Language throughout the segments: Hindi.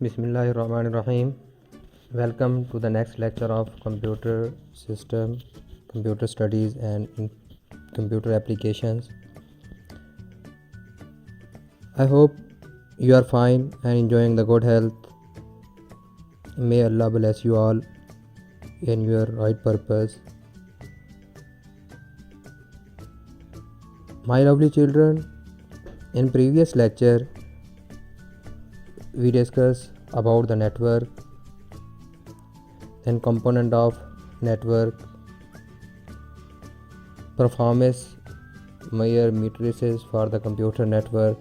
Bismillahirrahmanirrahim. Welcome to the next lecture of computer system, computer studies and computer applications. I hope you are fine and enjoying the good health. May Allah bless you all in your right purpose. My lovely children, in previous lecture we discussed about the network and component of network, performance measure matrices for the computer network.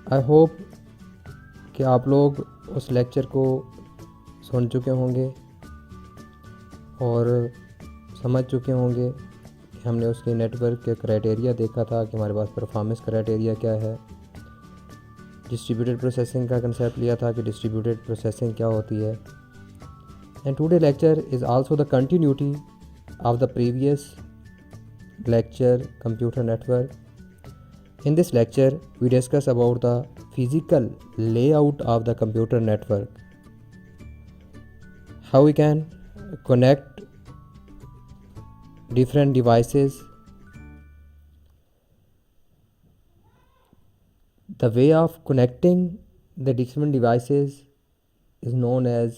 I hope कि आप लोग उस लेक्चर को सुन चुके होंगे और समझ चुके होंगे कि हमने उसके नेटवर्क के क्राइटेरिया देखा था कि हमारे पास परफॉर्मेंस क्राइटेरिया क्या है। डिस्ट्रीब्यूटेड प्रोसेसिंग का कंसेप्ट लिया था कि डिस्ट्रीब्यूटेड प्रोसेसिंग क्या होती है। And today lecture is also the continuity of the previous lecture computer network. In this lecture we discuss about the physical layout of the computer network, how we can connect different devices, the way of connecting the different devices is known as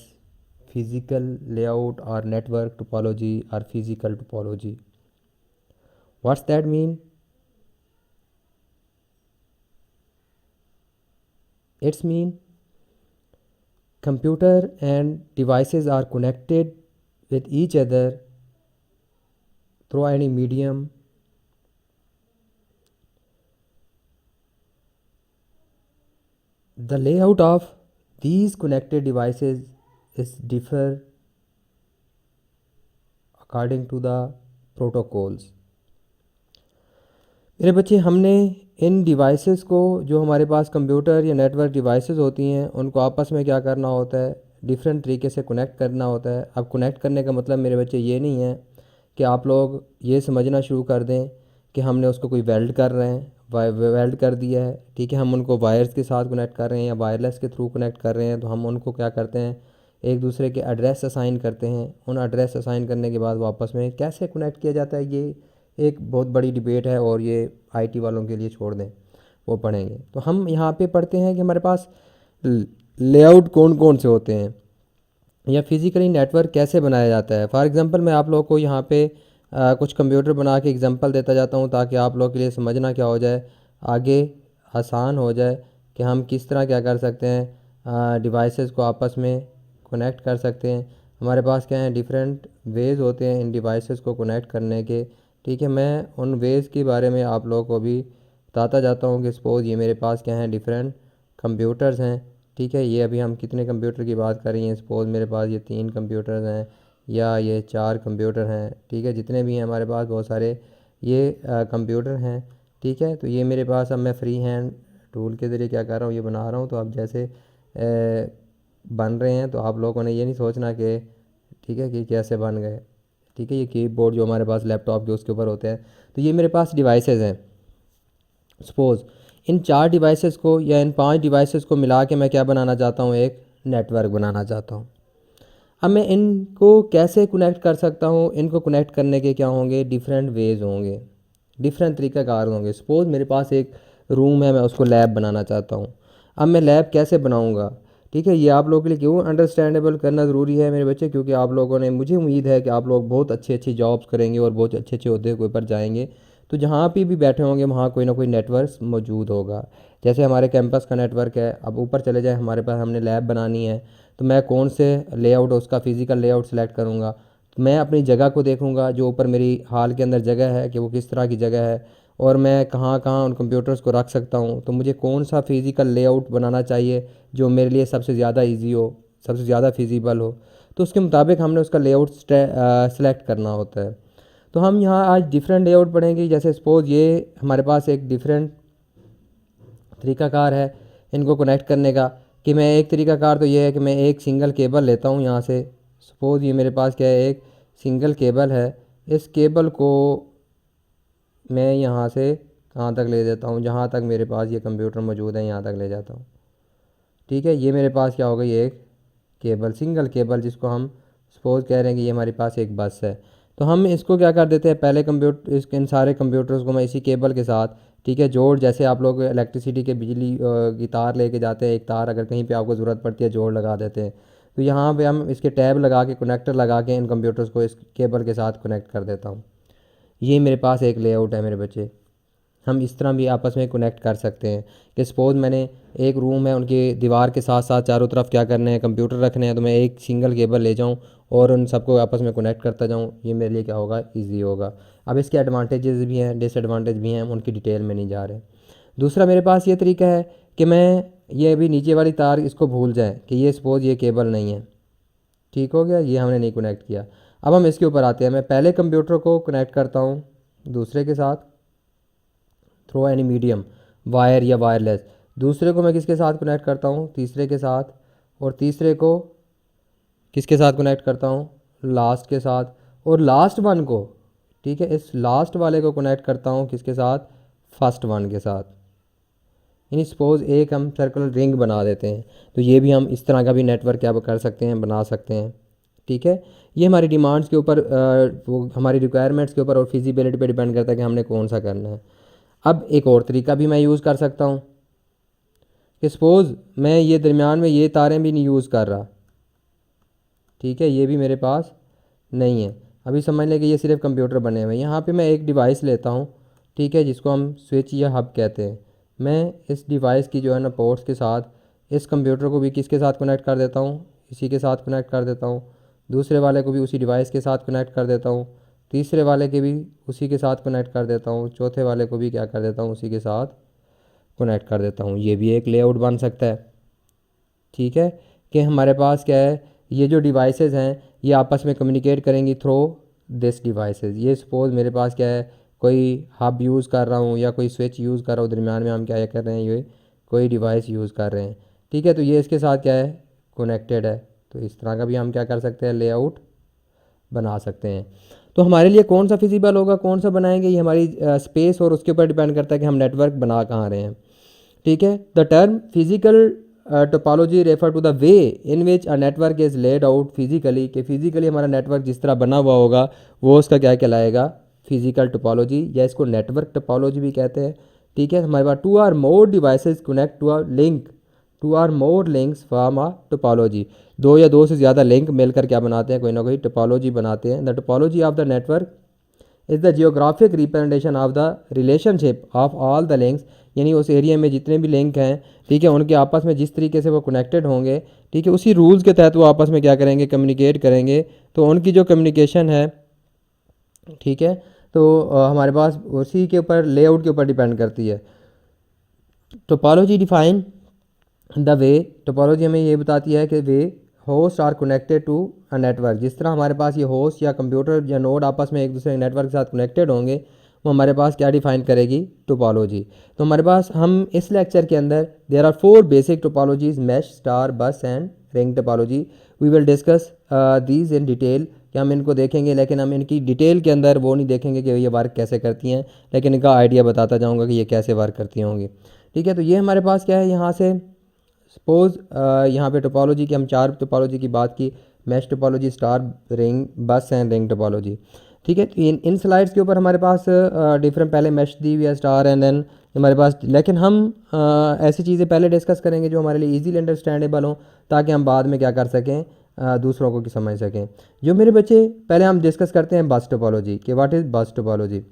physical layout or network topology or physical topology. What's that mean? It's mean computer and devices are connected with each other through any medium. The layout of these connected devices is differ according to the protocols. मेरे बच्चे, हमने इन डिवाइसेस को, जो हमारे पास कंप्यूटर या नेटवर्क डिवाइसेस होती हैं, उनको आपस में क्या करना होता है, डिफरेंट तरीके से कनेक्ट करना होता है. अब कनेक्ट करने का मतलब मेरे बच्चे ये नहीं है कि आप लोग ये समझना शुरू कर दें कि हमने उसको कोई वेल्ड कर रहे हैं, वेल्ड कर दिया है, ठीक है, हम उनको वायर्स के साथ कनेक्ट कर रहे हैं या वायरलेस के थ्रू कनेक्ट कर रहे हैं. तो हम उनको क्या करते हैं, एक दूसरे के एड्रेस असाइन करते हैं. उन एड्रेस असाइन करने के बाद वो आपस में कैसे कनेक्ट किया जाता है, ये एक बहुत बड़ी डिबेट है और ये आईटी वालों के लिए छोड़ दें, वो पढ़ेंगे. तो हम यहाँ पे पढ़ते हैं कि हमारे पास लेआउट कौन कौन से होते हैं या फिज़िकली नेटवर्क कैसे बनाया जाता है. फॉर एग्ज़ाम्पल मैं आप लोगों को यहाँ पे कुछ कंप्यूटर बना के एग्जांपल देता जाता हूँ ताकि आप लोगों के लिए समझना क्या हो जाए, आगे आसान हो जाए कि हम किस तरह क्या कर सकते हैं, डिवाइसेस को आपस में कनेक्ट कर सकते हैं. हमारे पास क्या है, डिफरेंट वेज़ होते हैं इन डिवाइसेस को कनेक्ट करने के. ठीक है, मैं उन वेज़ के बारे में आप लोगों को भी बताता जाता हूँ कि सपोज़ ये मेरे पास क्या है, डिफरेंट कंप्यूटर्स हैं. ठीक है, ये अभी हम कितने कंप्यूटर की बात कर रही हैं, सपोज़ मेरे पास ये 3 कंप्यूटर्स हैं या ये 4 कंप्यूटर हैं. ठीक है, जितने भी हैं हमारे पास बहुत सारे ये कंप्यूटर हैं. ठीक है, तो ये मेरे पास, अब मैं फ्री हैंड टूल के ज़रिए क्या कर रहा हूँ, ये बना रहा हूँ. तो अब जैसे बन रहे हैं तो आप लोगों ने ये नहीं सोचना कि ठीक है कि कैसे बन गए. ठीक है, ये कीबोर्ड जो हमारे पास लैपटॉप के उसके ऊपर होते हैं. तो ये मेरे पास डिवाइसेस हैं. सपोज़ इन 4 डिवाइसेस को या इन 5 डिवाइसेस को मिला के मैं क्या बनाना चाहता हूँ, एक नेटवर्क बनाना चाहता हूँ. अब मैं इनको कैसे कनेक्ट कर सकता हूँ, इनको कनेक्ट करने के क्या होंगे, डिफरेंट वेज़ होंगे, डिफरेंट तरीक़ाकार होंगे. सपोज़ मेरे पास एक रूम है, मैं उसको लैब बनाना चाहता हूँ. अब मैं लैब कैसे बनाऊँगा, ठीक है, ये आप लोगों के लिए क्यों अंडरस्टैंडेबल करना ज़रूरी है मेरे बच्चे, क्योंकि आप लोगों ने, मुझे उम्मीद है कि आप लोग बहुत अच्छी अच्छी जॉब्स करेंगे और बहुत अच्छे अच्छे अहदे के ऊपर जाएंगे. तो जहाँ पे भी बैठे होंगे वहाँ कोई ना कोई नेटवर्क मौजूद होगा. जैसे हमारे कैंपस का नेटवर्क है. अब ऊपर चले जाए, हमारे पास, हमने लैब बनानी है, तो मैं कौन से लेआउट, उसका फ़िज़िकल लेआउट सेलेक्ट करूँगा. तो मैं अपनी जगह को देखूँगा, जो ऊपर मेरी हॉल के अंदर जगह है कि वो किस तरह की जगह है और मैं कहाँ कहाँ उन कंप्यूटर्स को रख सकता हूँ. तो मुझे कौन सा फ़िज़िकल लेआउट बनाना चाहिए जो मेरे लिए सबसे ज़्यादा ईजी हो, सबसे ज़्यादा फिजिबल हो. तो उसके मुताबिक हमने उसका लेआउट सेलेक्ट करना होता है. तो हम यहाँ आज डिफरेंट लेआउट पढ़ेंगे. जैसे सपोज़ ये हमारे पास एक डिफरेंट तरीक़ाकार है इनको कनेक्ट करने का, कि मैं एक तरीक़ाकार तो ये है कि मैं एक सिंगल केबल लेता हूँ यहाँ से. सपोज़ ये मेरे पास क्या है, एक सिंगल केबल है. इस केबल को मैं यहाँ से कहाँ तक ले जाता हूँ, जहाँ तक मेरे पास ये कंप्यूटर मौजूद है यहाँ तक ले जाता हूँ। ठीक है, ये मेरे पास क्या हो गई, एक केबल, सिंगल केबल, जिसको हम सपोज कह रहे हैं कि ये हमारे पास एक बस है। तो हम इसको क्या कर देते हैं, पहले कंप्यूटर इन सारे कंप्यूटर्स को मैं इसी केबल के साथ, ठीक है, जोड़, जैसे आप लोग इलेक्ट्रिसिटी के बिजली की तार लेके जाते हैं, एक तार अगर कहीं पे आपको ज़रूरत पड़ती है जोड़ लगा देते हैं। तो यहाँ पे हम इसके टैब लगा के, कनेक्टर लगा के इन कंप्यूटर्स को इस केबल के साथ कनेक्ट कर देता हूँ। ये मेरे पास एक लेआउट है मेरे बच्चे। हम इस तरह भी आपस में कनेक्ट कर सकते हैं कि सपोज़ मैंने एक रूम है, उनके दीवार के साथ साथ चारों तरफ क्या करने हैं, कंप्यूटर रखने हैं, तो मैं एक सिंगल केबल ले जाऊं और उन सबको आपस में कनेक्ट करता जाऊं। ये मेरे लिए क्या होगा, इजी होगा। अब इसके एडवांटेजेस भी हैं, डिसएडवांटेज भी हैं, हम उनकी डिटेल में नहीं जा रहे। दूसरा मेरे पास ये तरीका है कि मैं ये अभी नीचे वाली तार इसको भूल जाए कि ये सपोज़ ये केबल नहीं है, ठीक हो गया, ये हमने नहीं कनेक्ट किया। अब हम इसके ऊपर आते हैं, मैं पहले कंप्यूटर को कनेक्ट करता हूँ दूसरे के साथ थ्रू एनी मीडियम, वायर या वायरलेस। दूसरे को मैं किसके साथ कनेक्ट करता हूँ, तीसरे के साथ, और तीसरे को किसके साथ कनेक्ट करता हूँ, लास्ट के साथ, और लास्ट वन को, ठीक है, इस लास्ट वाले को कनेक्ट करता हूँ किसके साथ, फर्स्ट वन के साथ। यानी सपोज़ एक हम सर्कुलर रिंग बना देते हैं, तो ये भी हम इस तरह का भी नेटवर्क क्या कर सकते हैं, बना सकते हैं। ठीक है, ये हमारी डिमांड्स के ऊपर, वो हमारी रिक्वायरमेंट्स के ऊपर और फिजिबिलिटी पे डिपेंड करता है कि हमने कौन सा करना है। अब एक और तरीका भी मैं यूज़ कर सकता हूँ कि सपोज़ मैं ये दरमियान में ये तारें भी नहीं यूज़ कर रहा, ठीक है, ये भी मेरे पास नहीं है। अभी समझ लें कि ये सिर्फ कंप्यूटर बने हुए हैं। यहाँ पे मैं एक डिवाइस लेता हूँ, ठीक है, जिसको हम स्विच या हब कहते हैं। मैं इस डिवाइस की जो है ना पोर्ट्स के साथ इस कंप्यूटर को भी किसके साथ कनेक्ट कर देता हूँ, इसी के साथ कनेक्ट कर देता हूँ। दूसरे वाले को भी उसी डिवाइस के साथ कनेक्ट कर देता हूँ। तीसरे वाले के भी उसी के साथ कनेक्ट कर देता हूँ। चौथे वाले को भी क्या कर देता हूँ, उसी के साथ कनेक्ट कर देता हूँ। ये भी एक लेआउट बन सकता है। ठीक है, कि हमारे पास क्या है, ये जो डिवाइसेस हैं ये आपस में कम्युनिकेट करेंगी थ्रू दिस डिवाइसेस। ये सपोज़ मेरे पास क्या है, कोई हब यूज़ कर रहा हूँ या कोई स्विच यूज़ कर रहा हूँ, दरमियान में हम क्या कर रहे हैं, ये कोई डिवाइस यूज़ कर रहे हैं। ठीक है, तो ये इसके साथ क्या है, कनेक्टेड है। तो इस तरह का भी हम क्या कर सकते हैं, लेआउट बना सकते हैं। तो हमारे लिए कौन सा फिजिबल होगा, कौन सा बनाएंगे, ये हमारी स्पेस और उसके ऊपर डिपेंड करता है कि हम नेटवर्क बना कहाँ रहे हैं। ठीक है, the term physical topology refer to the way in which a network is laid out physically, कि फिजिकली हमारा नेटवर्क जिस तरह बना हुआ होगा वो उसका क्या कहलाएगा, फिजिकल टोपोलॉजी, या इसको नेटवर्क टोपोलॉजी भी कहते हैं। ठीक है, हमारे पास two or more devices connect to a link, two or more links form a topology. दो या दो से ज़्यादा लिंक मिलकर क्या बनाते हैं, कोई ना कोई टोपोलॉजी बनाते हैं। The topology of the network is the geographic representation of the relationship of all the links, यानी उस एरिया में जितने भी लिंक हैं, ठीक है, उनके आपस में जिस तरीके से वो कनेक्टेड होंगे, ठीक है, उसी रूल्स के तहत वो आपस में क्या करेंगे, कम्युनिकेट करेंगे। तो उनकी जो कम्युनिकेशन है, ठीक है, तो हमारे पास उसी के ऊपर लेआउट के ऊपर डिपेंड करती है। Topology define the way, topology हमें ये बताती है कि वे host are connected to a network, जिस तरह हमारे पास ये होस्ट या कंप्यूटर या नोड आपस में एक दूसरे नेटवर्क के साथ कनेक्टेड होंगे, वो हमारे पास क्या डिफाइन करेगी, टोपोलॉजी। तो हमारे पास हम इस लेक्चर के अंदर there are 4 basic topologies, mesh, star, bus and ring topology. We will discuss these in detail, कि हम इनको देखेंगे, लेकिन हम इनकी डिटेल के अंदर वो नहीं देखेंगे कि ये वर्क कैसे करती हैं, लेकिन इनका आइडिया बताता जाऊँगा कि ये कैसे वर्क करती होंगी। ठीक है, तो ये हमारे पास क्या है, यहाँ से सपोज़ यहाँ पे टोपोलॉजी की हम 4 टोपोलॉजी की बात की, मैश टोपोलॉजी, स्टार, रिंग, बस एंड रिंग टोपोलॉजी। ठीक है, तो इन स्लाइड्स के ऊपर हमारे पास डिफरेंट पहले मैश दी हुई है, स्टार एंड देन हमारे पास, लेकिन हम ऐसी चीज़ें पहले डिस्कस करेंगे जो हमारे लिए इजीली अंडरस्टैंडेबल हों, ताकि हम बाद में क्या कर सकें, दूसरों को समझ सकें। जो मेरे बच्चे, पहले हम डिस्कस करते हैं बस टोपोलॉजी, कि व्हाट इज़ बस टोपोलॉजी।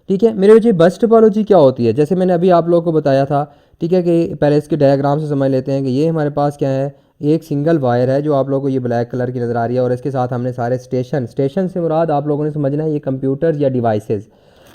ठीक है मेरे बच्चे, बस टोपोलॉजी क्या होती है, जैसे मैंने अभी आप लोगों को बताया था, ठीक है, कि पहले इसके डायग्राम से समझ लेते हैं कि ये हमारे पास क्या है, एक सिंगल वायर है जो आप लोगों को ये ब्लैक कलर की नज़र आ रही है, और इसके साथ हमने सारे स्टेशन से मुराद आप लोगों ने समझना है ये कंप्यूटर या डिवाइसेस,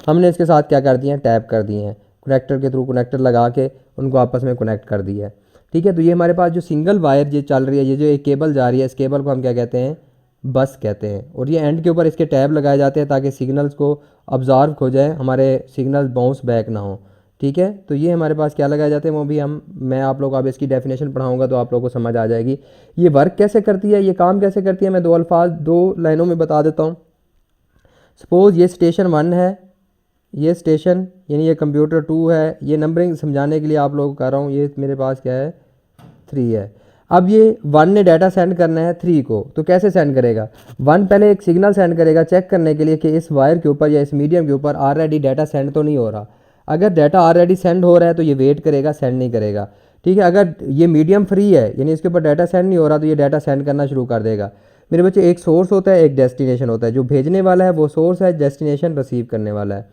हमने इसके साथ क्या कर दिए हैं, टैप कर दिए हैं, कनेक्टर के थ्रू कनेक्टर लगा के उनको आपस में कनेक्ट कर दिया है। ठीक है, तो ये हमारे पास जो सिंगल वायर ये चल रही है, ये जो एक केबल जा रही है, इस केबल को हम क्या कहते हैं, बस कहते हैं। और ये एंड के ऊपर इसके टैब लगाए जाते हैं ताकि सिग्नल्स को ऑब्ज़र्व हो जाए, हमारे सिग्नल्स बाउंस बैक ना हो। ठीक है, तो ये हमारे पास क्या लगाए जाते हैं, वो भी मैं आप लोग को अब इसकी डेफिनेशन पढ़ाऊंगा तो आप लोगों को समझ आ जाएगी ये वर्क कैसे करती है, ये काम कैसे करती है। मैं दो लाइनों में बता देता हूँ। सपोज़ ये स्टेशन 1 है, ये स्टेशन यानी ये कंप्यूटर 2 है, ये नंबरिंग समझाने के लिए आप लोगों को कर रहा हूँ। ये मेरे पास क्या है, 3 है। अब ये 1 ने डाटा सेंड करना है 3 को, तो कैसे सेंड करेगा? 1 पहले एक सिग्नल सेंड करेगा चेक करने के लिए कि इस वायर के ऊपर या इस मीडियम के ऊपर ऑलरेडी डाटा सेंड तो नहीं हो रहा। अगर डाटा ऑलरेडी सेंड हो रहा है तो ये वेट करेगा, सेंड नहीं करेगा। ठीक है, अगर ये मीडियम फ्री है यानी इसके ऊपर डाटा सेंड नहीं हो रहा तो ये डाटा सेंड करना शुरू कर देगा। मेरे बच्चे, एक सोर्स होता है, एक डेस्टिनेशन होता है। जो भेजने वाला है वो सोर्स है, डेस्टिनेशन रिसीव करने वाला है।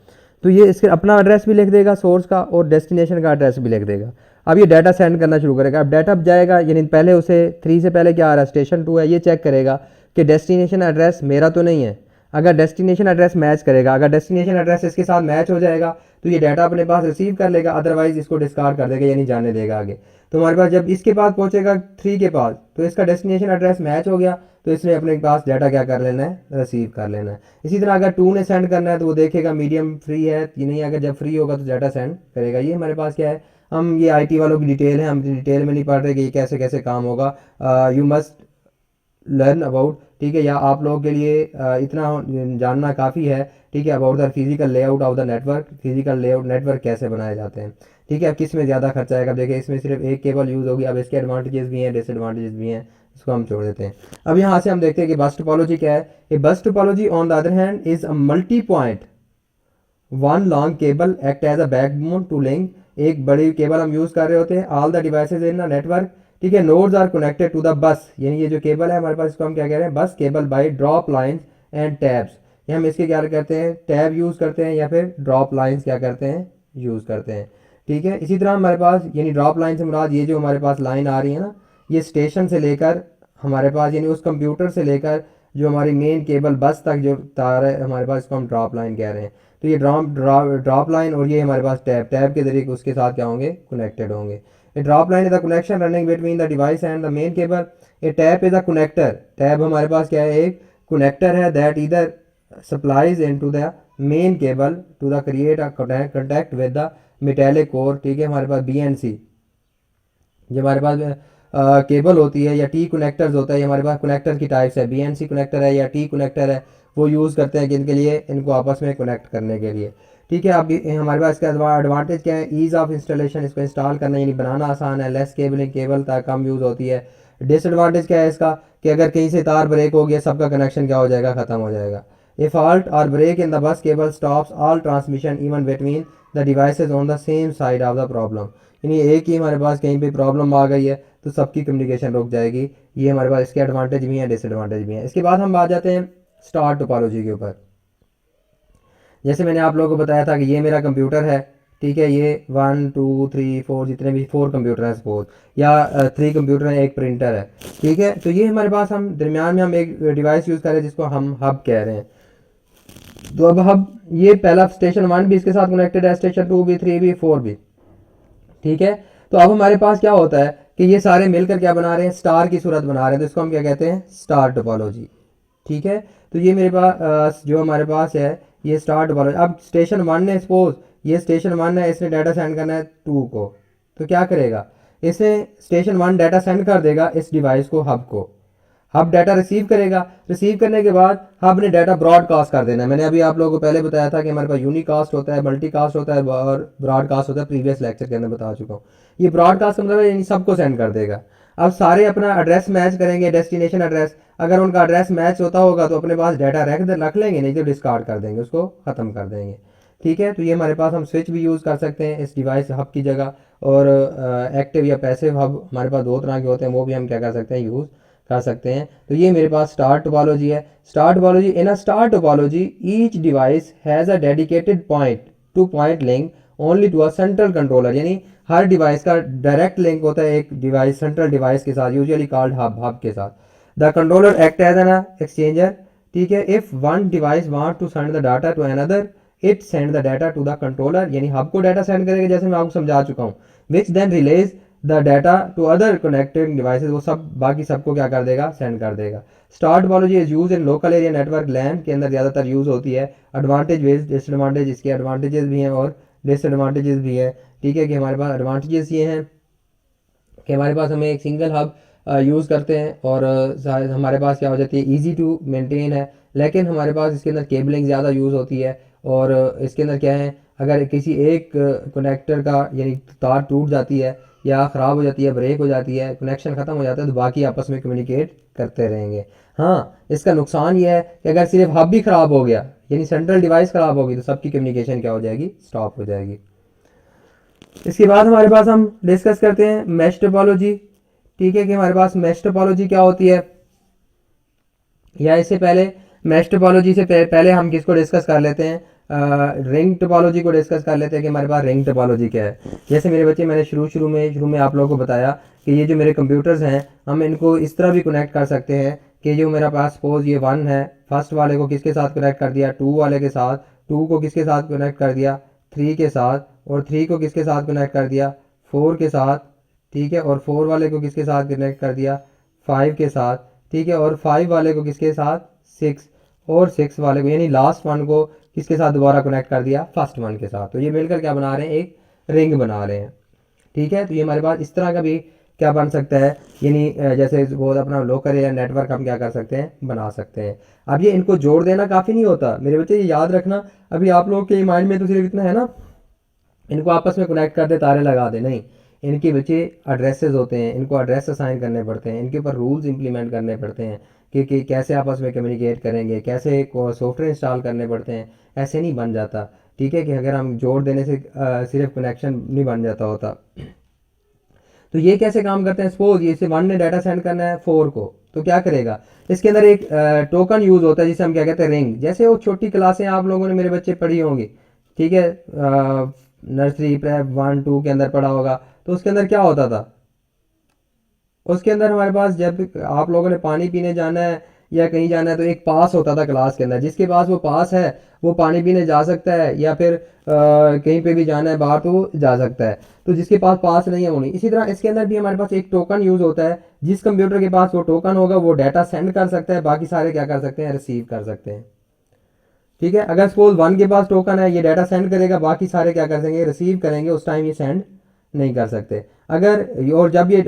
तो ये इसके अपना एड्रेस भी लिख देगा सोर्स का और डेस्टिनेशन का एड्रेस भी लिख देगा। अब ये डाटा सेंड करना शुरू करेगा। अब डाटा जाएगा, यानी पहले उसे 3 से पहले क्या आ रहा है, स्टेशन 2 है, ये चेक करेगा कि डेस्टिनेशन एड्रेस मेरा तो नहीं है। अगर डेस्टिनेशन एड्रेस मैच करेगा, अगर डेस्टिनेशन एड्रेस इसके साथ मैच हो जाएगा तो ये डाटा अपने पास रिसीव कर लेगा, अदरवाइज इसको डिस्कार्ड कर देगा यानी जाने देगा आगे। तो हमारे पास जब इसके पास पहुंचेगा 3 के पास तो इसका डेस्टिनेशन एड्रेस मैच हो गया, तो इसने अपने पास डाटा क्या कर लेना है, रिसीव कर लेना है। इसी तरह अगर 2 ने सेंड करना है तो वो देखेगा मीडियम फ्री है कि नहीं, अगर जब फ्री होगा तो डाटा सेंड करेगा। ये हमारे पास क्या है, हम ये आईटी वालों की डिटेल है, हम डिटेल में नहीं पढ़ रहे कि ये कैसे कैसे काम होगा। यू मस्ट लर्न अबाउट, ठीक है, या आप लोगों के लिए इतना जानना काफ़ी है, ठीक है, about the physical layout of the network. Physical layout network कैसे बनाए जाते हैं, ठीक है। अब किस में ज़्यादा खर्चा आएगा, देखिए इसमें सिर्फ एक केबल यूज़ होगी। अब इसके एडवांटेजेस भी हैं, डिसएडवांटेजेस भी हैं, इसको हम छोड़ देते हैं। अब यहाँ से हम देखते हैं कि बस टोपोलॉजी क्या है। A bus topology on the other hand is a multipoint one long cable act as a backbone to link. एक बड़ी केबल हम यूज़ कर रहे होते हैं all the devices in a network, ठीक है। Nodes are connected to the bus, यानी ये जो केबल है हमारे पास, इसको हम क्या कह रहे हैं, बस cable by drop lines and tabs. ये हम इसके क्या करते हैं, टैब यूज़ करते हैं या फिर ड्रॉप लाइंस क्या करते हैं, यूज़ करते हैं, ठीक है। इसी तरह हमारे पास यानी ड्रॉप लाइन से मुराद ये जो हमारे पास लाइन आ रही है ना, ये स्टेशन से लेकर हमारे पास यानी उस कंप्यूटर से लेकर जो हमारी मेन केबल बस तक जो तार है हमारे पास, इसको हम ड्रॉप लाइन कह रहे हैं। तो ये ड्रॉप लाइन और ये हमारे पास टैब, टैब के जरिए उसके साथ क्या होंगे, कनेक्टेड होंगे। A drop line is the connection running between the device and the main cable. A tap is a connector. Tab हमारे पास क्या है, एक कनेक्टर है that either supplies into the main cable to the create a contact with the metallic core, ठीक है। हमारे पास BNC जो हमारे पास केबल होती है या टी कनेक्टर्स होता है, ये हमारे पास कनेक्टर की टाइप्स है, BNC कनेक्टर है या टी कनेक्टर है, वो यूज़ करते हैं किन के लिए, इनको आपस में कनेक्ट करने के लिए, ठीक है। अब हमारे पास इसका एडवांटेज क्या है, ईज़ ऑफ इंस्टॉलेशन, इसको इंस्टॉल करना यानी बनाना आसान है, लेस केबलिंग, केबल तक कम यूज़ होती है। डिसएडवांटेज क्या है इसका कि अगर कहीं से तार ब्रेक हो गया सबका कनेक्शन क्या हो जाएगा, ख़त्म हो जाएगा। A fault or break in the bus cable stops all transmission even between the devices on the same side of the problem, यानी एक ही हमारे पास कहीं पे प्रॉब्लम आ गई है तो सबकी कम्युनिकेशन रुक जाएगी। ये हमारे पास इसके एडवांटेज भी हैं, डिसएडवांटेज भी हैं। इसके बाद हम आ जाते हैं स्टार टोपोलॉजी के ऊपर। जैसे मैंने आप लोगों को बताया था कि ये मेरा कंप्यूटर है, ठीक है, ये 1 2 3 4 जितने भी 4 कंप्यूटर हैं सपोज, या 3 कंप्यूटर हैं, एक प्रिंटर है, ठीक है। तो ये हमारे पास हम दरमियान में हम एक डिवाइस यूज़ कर रहे हैं जिसको हम हब कह रहे हैं। तो अब हब ये पहला स्टेशन 1 भी इसके साथ कनेक्टेड है, स्टेशन 2 भी, 3 भी, 4 भी, ठीक है। तो अब हमारे पास क्या होता है कि ये सारे मिलकर क्या बना रहे हैं, स्टार की सूरत बना रहे हैं, तो इसको हम क्या कहते हैं, स्टार टोपोलॉजी, ठीक है। तो ये मेरे पास जो हमारे पास है ये स्टार टोपोलॉजी। अब स्टेशन 1 ने सपोज ये स्टेशन 1 है, इसने डाटा सेंड करना है 2 को, तो क्या करेगा, इसने स्टेशन 1 डाटा सेंड कर देगा इस डिवाइस को, हब को। हब डाटा रिसीव करेगा, रिसीव करने के बाद हब ने डाटा ब्रॉडकास्ट कर देना है। मैंने अभी आप लोगों को पहले बताया था कि हमारे पास यूनिकास्ट होता है, मल्टीकास्ट होता है और ब्रॉडकास्ट होता है, प्रीवियस लेक्चर के अंदर बता चुका हूँ। ये ब्रॉडकास्ट का मतलब यानी सबको सेंड कर देगा। अब सारे अपना एड्रेस मैच करेंगे, डेस्टिनेशन एड्रेस, अगर उनका एड्रेस मैच होता होगा तो अपने पास डाटा रख लेंगे, नहीं तो डिस्कार्ड कर देंगे, उसको ख़त्म कर देंगे, ठीक है। तो ये हमारे पास हम स्विच भी यूज़ कर सकते हैं इस डिवाइस हब की जगह, और एक्टिव या पैसिव हब हमारे पास 2 तरह के होते हैं, वो भी हम क्या कर सकते हैं, यूज़ कर सकते हैं। तो ये मेरे पास स्टार टोपोलॉजी है। Star topology, in a star topology each device has a dedicated point to point link only to a central controller, यानी हर डिवाइस का डायरेक्ट लिंक होता है एक डिवाइस सेंट्रल डिवाइस के साथ, यूजुअली कॉल्ड हब के साथ। The controller act as an exchanger, ठीक है। If one device want to send the data to another it send the data to the controller, यानी हब को डाटा सेंड करेगा जैसे मैं आपको समझा चुका हूँ, which then relays the data to other connected devices, वो सब बाकी सबको क्या कर देगा, सेंड कर देगा। Star topology is use in local area network, LAN के अंदर ज़्यादातर यूज़ होती है। एडवांटेज वेज डिसएडवांटेज, इसके एडवांटेजेस भी हैं और डिसएडवांटेजेस भी हैं, ठीक है। कि हमारे पास एडवांटेजेस ये हैं कि हमारे पास हमें एक सिंगल हब यूज़ करते हैं और हमारे पास क्या हो जाती है, ईजी टू मेंटेन है, लेकिन हमारे पास इसके अंदर केबलिंग ज़्यादा यूज़ होती है और इसके अंदर क्या है, अगर किसी एक कनेक्टर का यानी तार टूट जाती है या ख़राब हो जाती है, ब्रेक हो जाती है, कनेक्शन ख़त्म हो जाता है, तो बाकी आपस में कम्युनिकेट करते रहेंगे। हाँ, इसका नुकसान ये है कि अगर सिर्फ हब भी ख़राब हो गया यानी सेंट्रल डिवाइस ख़राब होगी तो सबकी कम्युनिकेशन क्या हो जाएगी, स्टॉप हो जाएगी। इसके बाद हमारे पास हम डिस्कस करते हैं मैश टोपोलॉजी। ठीक है, कि हमारे पास मैश टोपोलॉजी क्या होती है, या इससे पहले मैश टोपोलॉजी से पहले हम किसको डिस्कस कर लेते हैं, रिंग टोपोलॉजी को डिस्कस कर लेते हैं कि हमारे पास रिंग टोपोलॉजी क्या है। जैसे मेरे बच्चे, मैंने शुरू में आप लोगों को बताया कि ये जो मेरे कंप्यूटर्स हैं हम इनको इस तरह भी कनेक्ट कर सकते हैं कि जो मेरा पास सपोज ये 1 है, फर्स्ट वाले को किसके साथ कनेक्ट कर दिया, 2 वाले के साथ, 2 को किसके साथ कनेक्ट कर दिया, 3 के साथ, और 3 को किसके साथ कनेक्ट कर दिया, 4 के साथ। ठीक है, और 4 वाले को किसके साथ कनेक्ट कर दिया, 5 के साथ। ठीक है, और 5 वाले को किसके साथ, 6, और 6 वाले को यानी लास्ट वन को किसके साथ दोबारा कनेक्ट कर दिया, फर्स्ट वन के साथ। तो ये मिलकर क्या बना रहे हैं, एक रिंग बना रहे हैं। ठीक है, तो ये हमारे पास इस तरह का भी क्या बन सकता है, यानी जैसे वो अपना लोकल या नेटवर्क हम क्या कर सकते हैं, बना सकते हैं। अब ये इनको जोड़ देना काफ़ी नहीं होता मेरे बच्चे, ये याद रखना। अभी आप लोगों के माइंड में तो सिर्फ इतना है ना, इनको आपस में कनेक्ट कर दे, तारे लगा दे, नहीं। इनके बच्चे एड्रेसेस होते हैं, इनको एड्रेस असाइन करने पड़ते हैं, इनके ऊपर रूल्स इंप्लीमेंट करने पड़ते हैं कि कैसे आपस में कम्युनिकेट करेंगे, कैसे सॉफ्टवेयर इंस्टॉल करने पड़ते हैं। ऐसे नहीं बन जाता। ठीक है, कि अगर हम जोड़ देने से सिर्फ कनेक्शन नहीं बन जाता होता। तो ये कैसे काम करते हैं, सपोज ये से 1 ने डाटा सेंड करना है 4 को, तो क्या करेगा, इसके अंदर एक टोकन यूज़ होता है जिसे हम क्या कहते हैं, रिंग। जैसे वो छोटी क्लासें आप लोगों ने मेरे बच्चे पढ़ी होंगी, ठीक है, नर्सरी प्रेप 1 2 के अंदर पढ़ा होगा, तो उसके अंदर क्या होता था, उसके अंदर हमारे पास जब आप लोगों ने पानी पीने जाना है या कहीं जाना है तो एक पास होता था क्लास के अंदर, जिसके पास वो पास है वो पानी पीने जा सकता है, या फिर कहीं पे भी जाना है बाहर तो वो जा सकता है। तो जिसके पास पास नहीं है वो नहीं। इसी तरह इसके अंदर भी हमारे पास एक टोकन यूज़ होता है, जिस कंप्यूटर के पास वो टोकन होगा वो डाटा सेंड कर सकता है, बाकी सारे क्या कर सकते हैं, रिसीव कर सकते हैं। ठीक है, अगर सपोज 1 के पास टोकन है, ये डाटा सेंड करेगा, बाकी सारे क्या कर सकेंगे, रिसीव करेंगे, उस टाइम ये सेंड नहीं कर सकते। अगर और जब ये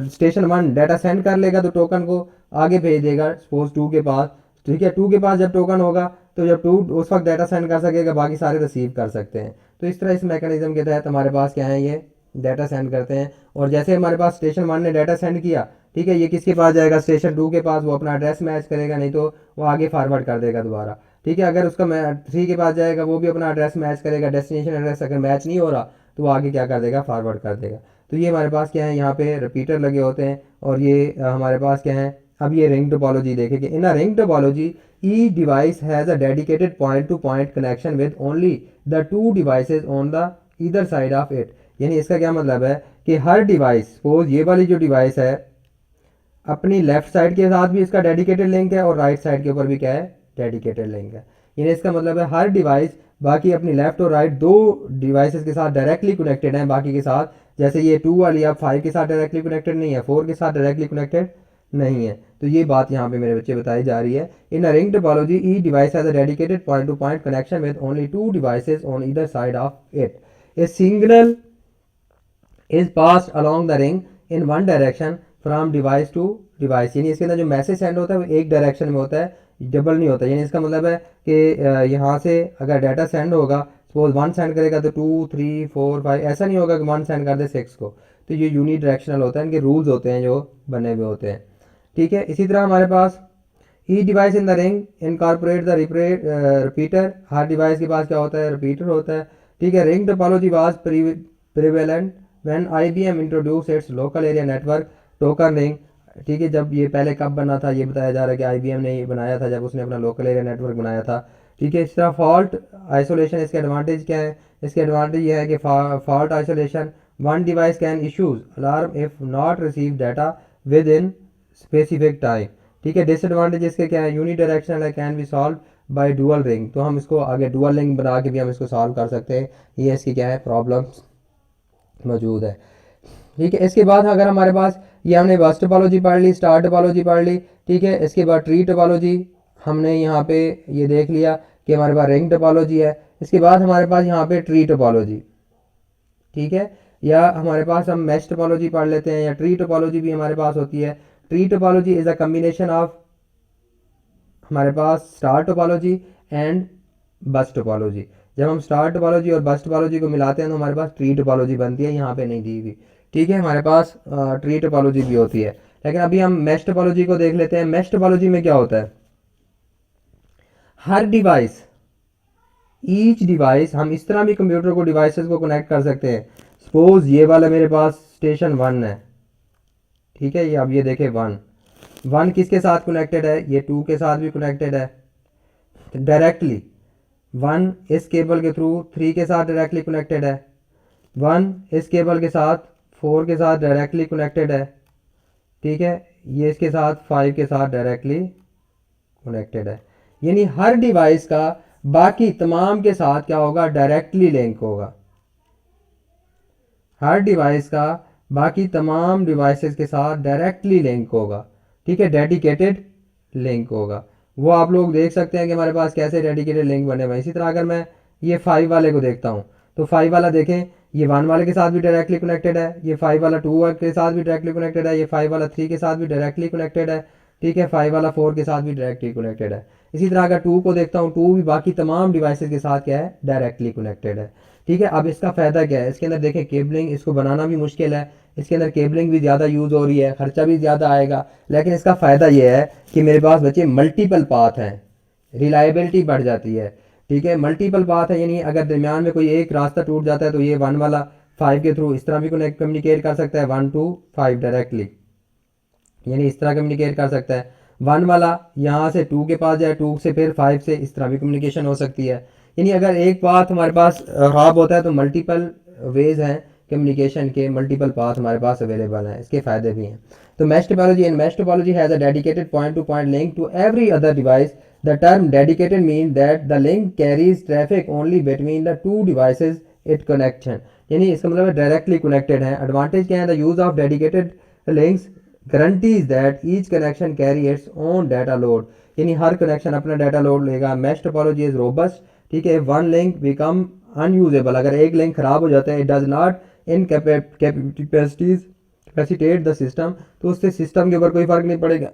स्टेशन 1 डाटा सेंड कर लेगा तो टोकन को आगे भेज देगा सपोज 2 के पास। ठीक है, 2 के पास जब टोकन होगा तो जब 2 उस वक्त डाटा सेंड कर सकेगा, बाकी सारे रिसीव कर सकते हैं। तो इस तरह इस मैकेनिज्म के तहत हमारे पास क्या है, ये डाटा सेंड करते हैं। और जैसे हमारे पास स्टेशन 1 ने डाटा सेंड किया, ठीक है, ये किसके पास जाएगा, स्टेशन 2 के पास, वो अपना एड्रेस मैच करेगा, नहीं तो वो आगे फॉरवर्ड कर देगा दोबारा। ठीक है, अगर उसका 3 के पास जाएगा, वो भी अपना एड्रेस मैच करेगा, डेस्टिनेशन एड्रेस अगर मैच नहीं हो रहा तो वो आगे क्या कर देगा, फॉरवर्ड कर देगा। तो ये हमारे पास क्या है, यहाँ पे रिपीटर लगे होते हैं। और ये हमारे पास क्या है, अब ये रिंग टोपोलॉजी देखें कि in a ring topology each device has a dedicated point to point connection with only the 2 devices on the either side of it. यानी इसका क्या मतलब है कि हर डिवाइस, सपोज ये वाली जो डिवाइस है, अपनी लेफ्ट साइड के साथ भी इसका डेडिकेटेड लिंक है और राइट साइड के ऊपर भी क्या है, डेडिकेटेड लिंक है। यानी इसका मतलब है हर डिवाइस बाकी अपनी लेफ्ट और राइट दो डिवाइसेस के साथ डायरेक्टली कनेक्टेड है, बाकी के साथ। जैसे ये 2 वाली अब 5 के साथ डायरेक्टली कनेक्टेड नहीं है, 4 के साथ डायरेक्टली कनेक्टेड नहीं है। तो ये बात यहाँ पे मेरे बच्चे बताई जा रही है। In a ring topology each device has a dedicated point to point connection with only 2 devices on either side of it. A signal is passed along the ring in one direction from device to device. यानी इसके अंदर जो मैसेज सेंड होता है वो एक डायरेक्शन में होता है, डबल नहीं होता। यानी इसका मतलब है कि यहाँ से अगर डाटा सेंड होगा, सपोज 1 सेंड करेगा तो 2 3 4 5, ऐसा नहीं होगा कि 1 सेंड कर दे 6 को। तो ये यूनी डायरेक्शनल होता है, इनके रूल्स होते हैं जो बने हुए होते हैं। ठीक है, इसी तरह हमारे पास each device in the ring incorporate the repeater. हर डिवाइस के पास क्या होता है, रिपीटर होता है। ठीक है, ring topology was prevalent when IBM introduce it's local area network token ring. ठीक है, जब ये पहले कब बना था, ये बताया जा रहा है कि IBM ने ये बनाया था जब उसने अपना लोकल एरिया नेटवर्क बनाया था। ठीक है, इस तरह फॉल्ट आइसोलेशन, इसके एडवांटेज क्या है, इसके एडवांटेज ये है कि fault isolation, one device can issues alarm if not receive data with in specific time. ठीक है, डिसएडवांटेज इसके क्या है, यूनी डायरेक्शनल है, can be solve by dual ring. तो हम इसको आगे डुअल रिंग बना के भी हम इसको सॉल्व कर सकते हैं। ये इसकी क्या है, प्रॉब्लम्स मौजूद है। ठीक है, इसके बाद अगर हमारे पास ये हमने बस टोपोलॉजी पढ़ ली, स्टार टोपोलॉजी पढ़ ली। ठीक है, इसके बाद ट्री टोपोलॉजी हमने यहाँ पे ये देख लिया कि हमारे पास रिंग टोपोलॉजी है। इसके बाद हमारे पास यहाँ पे ट्री टोपोलॉजी। ठीक है, या हमारे पास हम मैश टोपोलॉजी पढ़ लेते हैं, या ट्री टोपोलॉजी भी हमारे पास होती है। Tree topology is a combination of हमारे पास star topology and bus topology. जब हम स्टार टोपोलॉजी और बस टोपोलॉजी को मिलाते हैं तो हमारे पास ट्री टोपोलॉजी बनती है, यहाँ पे नहीं दी हुई। ठीक है, हमारे पास ट्री टोपोलॉजी भी होती है। लेकिन अभी हम मैश टोपोलॉजी को देख लेते हैं। मैश टोपोलॉजी में क्या होता है, हर डिवाइस, ईच डिवाइस, हम इस तरह भी कंप्यूटर को डिवाइसेस को कनेक्ट कर सकते हैं। सपोज ये वाला मेरे पास स्टेशन 1 है, ठीक है, ये अब ये देखें 1 किसके साथ कनेक्टेड है, ये 2 के साथ भी कनेक्टेड है डायरेक्टली। 1 इस केबल के थ्रू 3 के साथ डायरेक्टली कनेक्टेड है। 1 इस केबल के साथ 4 के साथ डायरेक्टली कनेक्टेड है। ठीक है, ये इसके साथ 5 के साथ डायरेक्टली कनेक्टेड है। यानी हर डिवाइस का बाकी तमाम के साथ क्या होगा, डायरेक्टली लिंक होगा। हर डिवाइस का बाकी तमाम डिवाइसेस के साथ डायरेक्टली लिंक होगा। ठीक है, डेडिकेटेड लिंक होगा। वो आप लोग देख सकते हैं कि हमारे पास कैसे डेडिकेटेड लिंक बने हुए हैं। इसी तरह अगर मैं ये 5 वाले को देखता हूँ तो 5 वाला देखें, ये 1 वाले के साथ भी डायरेक्टली कनेक्टेड है, ये 5 वाला 2 के साथ भी डायरेक्टली कनेक्टेड है, ये 5 वाला 3 के साथ भी डायरेक्टली कनेक्टेड है। ठीक है, 5 वाला 4 के साथ भी डायरेक्टली कनेक्टेड है। इसी तरह अगर 2 को देखता हूँ, 2 भी बाकी तमाम डिवाइसेस के साथ क्या है, डायरेक्टली कनेक्टेड है। ठीक है, अब इसका फ़ायदा क्या है, इसके अंदर देखें केबलिंग, इसको बनाना भी मुश्किल है, इसके अंदर केबलिंग भी ज़्यादा यूज़ हो रही है, खर्चा भी ज़्यादा आएगा। लेकिन इसका फ़ायदा ये है कि मेरे पास बच्चे मल्टीपल पाथ हैं, रिलायबिलिटी बढ़ जाती है। ठीक है, मल्टीपल पाथ है, यानी अगर दरमियान में कोई एक रास्ता टूट जाता है तो ये 1 वाला 5 के थ्रू इस तरह भी कम्युनिकेट कर सकता है, 1 to 5 डायरेक्टली, यानी इस तरह कम्युनिकेट कर सकता है। 1 वाला यहाँ से 2 के पास जाए, 2 से फिर 5 से, इस तरह भी कम्युनिकेशन हो सकती है। यानी अगर एक पाथ हमारे पास खराब होता है तो मल्टीपल वेज हैं कम्युनिकेशन के, मल्टीपल पाथ हमारे पास अवेलेबल हैं, इसके फ़ायदे भी हैं। तो mesh topology, in mesh topology has a dedicated point to point link to every other device. The term dedicated mean that the link carries traffic only between the two devices it connection, यानी इसका मतलब है डायरेक्टली कनेक्टेड है। एडवांटेज क्या है, the use of dedicated links guarantees that each connection carry its own data load, यानी हर कनेक्शन अपना डाटा लोड लेगा। Mash topology is robust. ठीक है, वन लिंक बिकम अनयूजेबल, अगर एक लिंक खराब हो जाता है, it does not capacitate the system, तो उससे सिस्टम के ऊपर कोई फर्क नहीं पड़ेगा।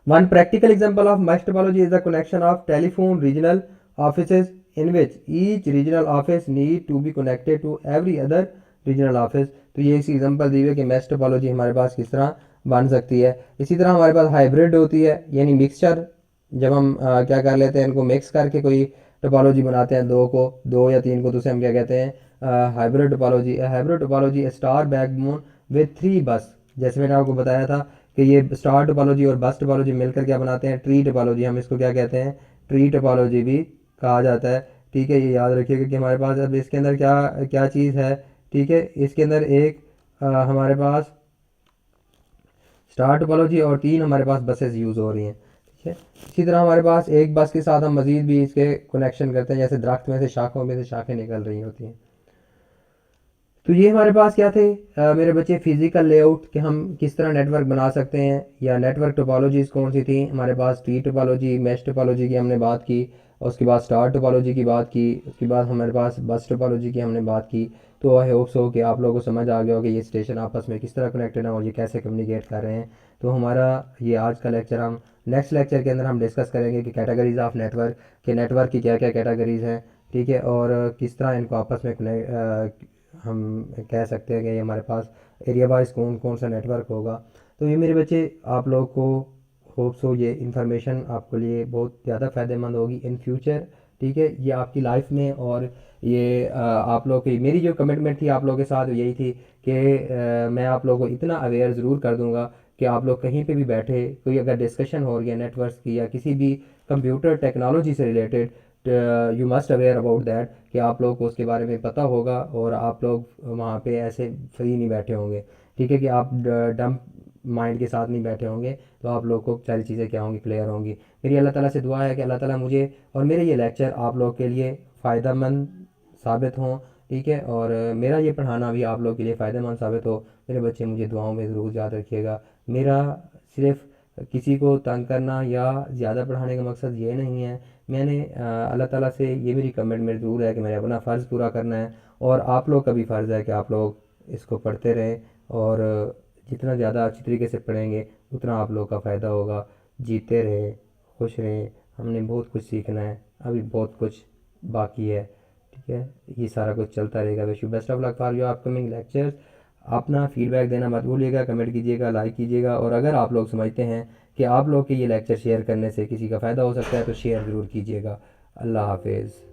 One practical example of mesh topology is the connection of telephone regional offices in which each regional office need to be connected to every other regional office. तो ये इसी एग्जांपल दी हुई है कि मैश टोपोलॉजी हमारे पास किस तरह बन सकती है। इसी तरह हमारे पास हाइब्रिड होती है, यानी मिक्सचर, जब हम क्या कर लेते हैं, इनको मिक्स करके कोई टोपोलॉजी बनाते हैं, दो या तीन को, तो उसे हम क्या कहते हैं, hybrid topology. Hybrid topology star backbone with 3 बस, जैसे मैंने आपको बताया था कि ये स्टार टोपोलॉजी और बस टोपोलॉजी मिलकर क्या बनाते हैं, ट्री टोपोलॉजी। हम इसको क्या कहते हैं, ट्री टोपोलॉजी भी कहा जाता है। ठीक है, ये याद रखिएगा कि हमारे पास अब इसके अंदर क्या क्या चीज़ है। ठीक है, इसके अंदर एक हमारे पास स्टार टोपोलॉजी और 3 हमारे पास बसेस यूज़ हो रही हैं। ठीक है, इसी तरह हमारे पास एक बस के साथ हम मज़ीद भी इसके कनेक्शन करते हैं, जैसे दरख्त में से शाखों में से शाखें निकल रही होती हैं। तो ये हमारे पास क्या थे, मेरे बच्चे, फिजिकल लेआउट, कि हम किस तरह नेटवर्क बना सकते हैं, या नेटवर्क टोपोलॉजीज़ कौन सी थी हमारे पास, ट्री टोपोलॉजी, मैश टोपोलॉजी की हमने बात की, और उसके बाद स्टार टोपोलॉजी की बात की, उसके बाद हमारे पास बस टोपोलॉजी की हमने बात की। तो आई होप सो कि आप लोगों को समझ आ गया हो कि ये स्टेशन आपस में किस तरह कनेक्टेड हैं और ये कैसे कम्युनिकेट कर रहे हैं। तो हमारा ये आज का लेक्चर, हम नेक्स्ट लेक्चर के अंदर हम डिस्कस करेंगे कि कैटेगरीज ऑफ नेटवर्क, के नेटवर्क की क्या क्या कैटेगरीज हैं। ठीक है, और किस तरह इनको आपस में हम कह सकते हैं कि हमारे पास एरिया वाइज कौन कौन सा नेटवर्क होगा। तो ये मेरे बच्चे, आप लोग को होप सो ये इन्फॉर्मेशन आपके लिए बहुत ज़्यादा फ़ायदेमंद होगी इन फ्यूचर। ठीक है, ये आपकी लाइफ में, और ये आप लोग की, मेरी जो कमिटमेंट थी आप लोगों के साथ यही थी कि मैं आप लोगों को इतना अवेयर ज़रूर कर दूंगा कि आप लोग कहीं पे भी बैठे, कोई अगर डिस्कशन हो रही है नेटवर्क्स की या किसी भी कंप्यूटर टेक्नोलॉजी से related, you must aware about that, कि आप लोग को उसके बारे में पता होगा और आप लोग वहाँ पे ऐसे फ्री नहीं बैठे होंगे। ठीक है, कि आप डम माइंड के साथ नहीं बैठे होंगे, तो आप लोग को सारी चीज़ें क्या होंगी, क्लियर होंगी। मेरी अल्लाह ताला से दुआ है कि अल्लाह ताला मुझे और मेरे ये लेक्चर आप लोग के लिए फ़ायदेमंद साबित हों। ठीक है, और मेरा ये पढ़ाना भी आप लोग के लिए फ़ायदेमंद साबित हो। मेरे बच्चे, मुझे दुआओं में ज़रूर याद रखिएगा। मेरा सिर्फ किसी को तंग करना या ज़्यादा पढ़ाने का मकसद ये नहीं है। मैंने अल्लाह ताला से ये मेरी कमिटमेंट ज़रूर है कि मैंने अपना फ़र्ज़ पूरा करना है, और आप लोग का भी फ़र्ज़ है कि आप लोग इसको पढ़ते रहें, और जितना ज़्यादा अच्छी तरीके से पढ़ेंगे उतना आप लोग का फ़ायदा होगा। जीते रहें, खुश रहें, हमने बहुत कुछ सीखना है, अभी बहुत कुछ बाकी है। ठीक है, ये सारा कुछ चलता रहेगा। Wish you best of luck for your upcoming lectures. अपना फीडबैक देना मत भूलिएगा, कमेंट कीजिएगा, लाइक कीजिएगा, और अगर आप लोग समझते हैं कि आप लोग के ये लेक्चर शेयर करने से किसी का फ़ायदा हो सकता है तो शेयर ज़रूर कीजिएगा। अल्लाह हाफिज़।